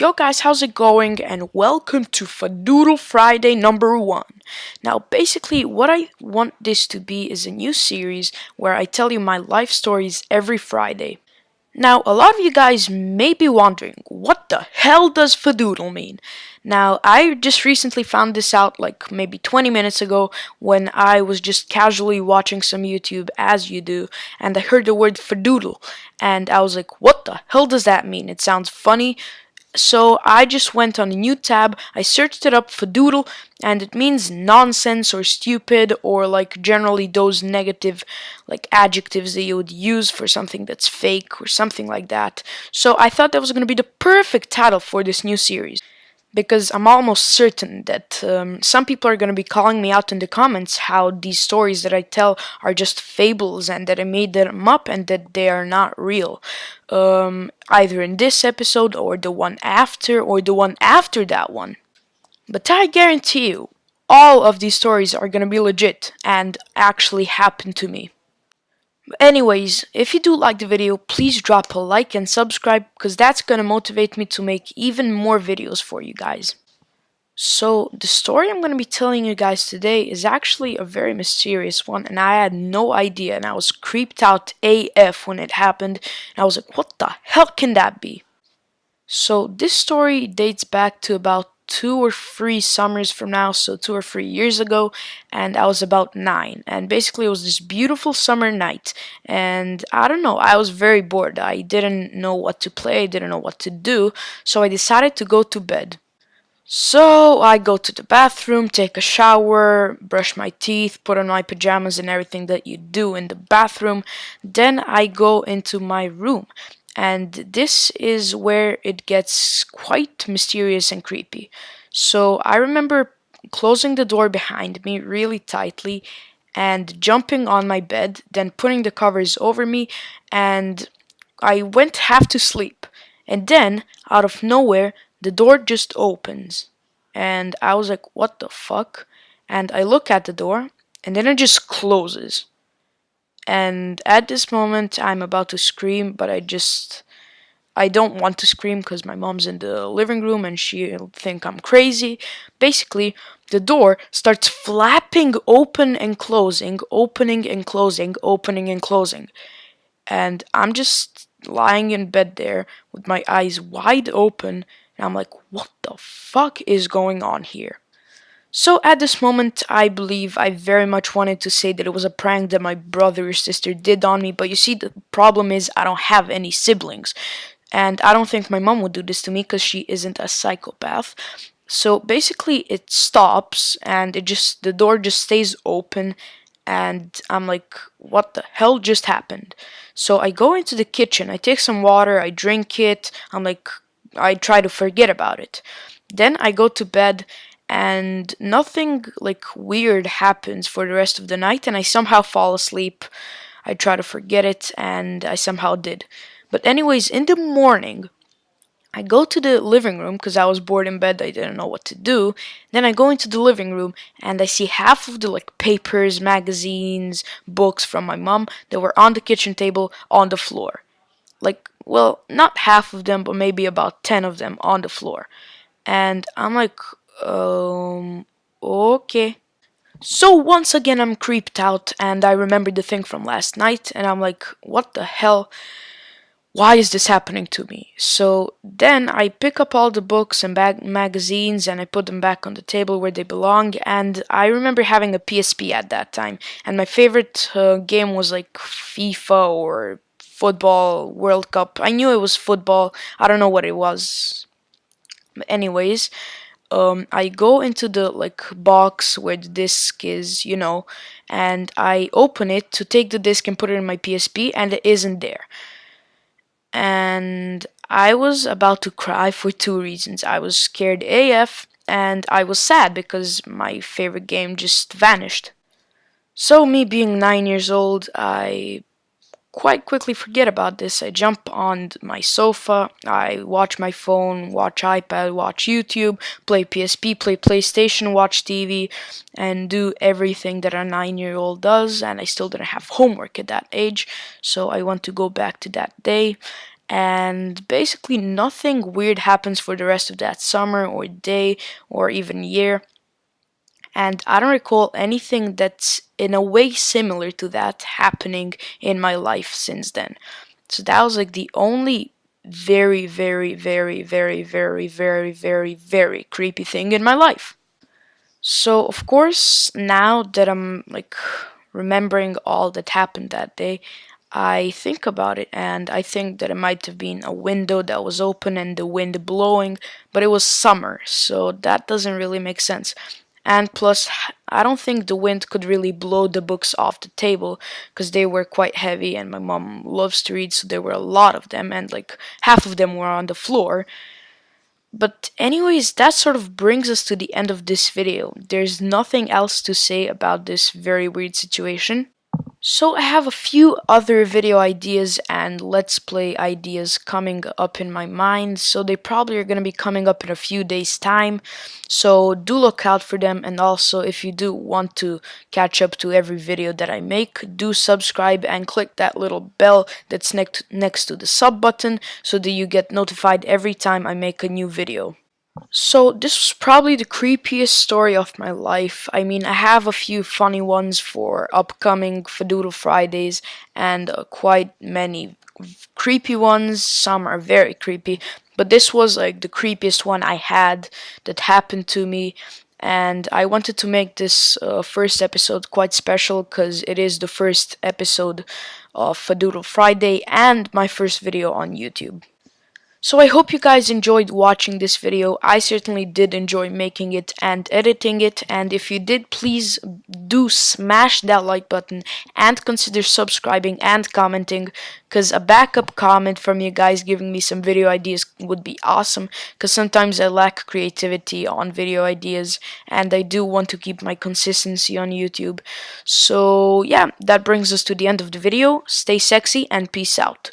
Yo guys, how's it going? And welcome to Fadoodle Friday #1. Now, basically, what I want this to be is a new series where I tell you my life stories every Friday. Now, a lot of you guys may be wondering, what the hell does Fadoodle mean? Now, I just recently found this out like maybe 20 minutes ago when I was just casually watching some YouTube as you do, and I heard the word Fadoodle, and I was like, what the hell does that mean? It sounds funny. So I just went on a new tab, I searched it up for doodle, and it means nonsense or stupid or like generally those negative like adjectives that you would use for something that's fake or something like that. So I thought that was going to be the perfect title for this new series. Because I'm almost certain that some people are going to be calling me out in the comments how these stories that I tell are just fables and that I made them up and that they are not real. Either in this episode or the one after that one. But I guarantee you, all of these stories are going to be legit and actually happen to me. Anyways, if you do like the video, please drop a like and subscribe because that's gonna motivate me to make even more videos for you guys. So, the story I'm gonna be telling you guys today is actually a very mysterious one, and I had no idea, and I was creeped out AF when it happened, and I was like, what the hell can that be? So, this story dates back to about 2 or 3 summers from now, so 2 or 3 years ago, and I was about 9. And basically, it was this beautiful summer night, and I don't know, I was very bored. I didn't know what to play, I didn't know what to do, so I decided to go to bed. So I go to the bathroom, take a shower, brush my teeth, put on my pajamas and everything that you do in the bathroom. Then I go into my room. And this is where it gets quite mysterious and creepy. So I remember closing the door behind me really tightly and jumping on my bed, then putting the covers over me, and I went half to sleep. And then, out of nowhere, the door just opens. And I was like, what the fuck? And I look at the door, and then it just closes. And at this moment, I'm about to scream, but I don't want to scream because my mom's in the living room and she'll think I'm crazy. Basically, the door starts flapping open and closing, opening and closing, opening and closing. And I'm just lying in bed there with my eyes wide open, and I'm like, what the fuck is going on here? So at this moment, I believe I very much wanted to say that it was a prank that my brother or sister did on me, but you see, the problem is I don't have any siblings, and I don't think my mom would do this to me because she isn't a psychopath. So basically, it stops, and the door just stays open, and I'm like, what the hell just happened? So I go into the kitchen, I take some water, I drink it, I try to forget about it. Then I go to bed, and nothing like weird happens for the rest of the night, and I somehow fall asleep. I try to forget it, and I somehow did. But anyways, in the morning, I go to the living room because I was bored in bed, I didn't know what to do. Then I go into the living room and I see half of the like papers, magazines, books from my mom that were on the kitchen table on the floor. Like, well, not half of them, but maybe about 10 of them on the floor. And I'm like, okay. So once again, I'm creeped out, and I remember the thing from last night, and I'm like, what the hell? Why is this happening to me? So then I pick up all the books and magazines and I put them back on the table where they belong. And I remember having a PSP at that time, and my favorite game was like FIFA or Football World Cup. I knew it was football. I don't know what it was. But anyways, I go into the like box where the disc is, and I open it to take the disc and put it in my PSP, and it isn't there. And I was about to cry for 2 reasons. I was scared AF, and I was sad because my favorite game just vanished. So, me being 9 years old, I quite quickly forget about this. I jump on my sofa, I watch my phone, watch iPad, watch YouTube, play PSP, play PlayStation, watch TV, and do everything that a 9-year-old does. And I still didn't have homework at that age, so I want to go back to that day. and basically nothing weird happens for the rest of that summer or day or even year. And I don't recall anything that's in a way similar to that happening in my life since then. So that was like the only very, very, very, very, very, very, very, very creepy thing in my life. So, of course, now that I'm like remembering all that happened that day, I think about it and I think that it might have been a window that was open and the wind blowing, but it was summer, so that doesn't really make sense. And plus, I don't think the wind could really blow the books off the table because they were quite heavy and my mom loves to read, so there were a lot of them and like half of them were on the floor. But anyways, that sort of brings us to the end of this video. There's nothing else to say about this very weird situation. So I have a few other video ideas and let's play ideas coming up in my mind, so they probably are going to be coming up in a few days time, so do look out for them. And also, if you do want to catch up to every video that I make, do subscribe and click that little bell that's next to the sub button so that you get notified every time I make a new video. So this was probably the creepiest story of my life. I mean, I have a few funny ones for upcoming Fadoodle Fridays and quite many creepy ones. Some are very creepy, but this was like the creepiest one I had that happened to me. And I wanted to make this first episode quite special because it is the first episode of Fadoodle Friday and my first video on YouTube. So I hope you guys enjoyed watching this video. I certainly did enjoy making it and editing it, and if you did, please do smash that like button and consider subscribing and commenting, because a backup comment from you guys giving me some video ideas would be awesome, because sometimes I lack creativity on video ideas and I do want to keep my consistency on YouTube. So yeah, that brings us to the end of the video. Stay sexy and peace out.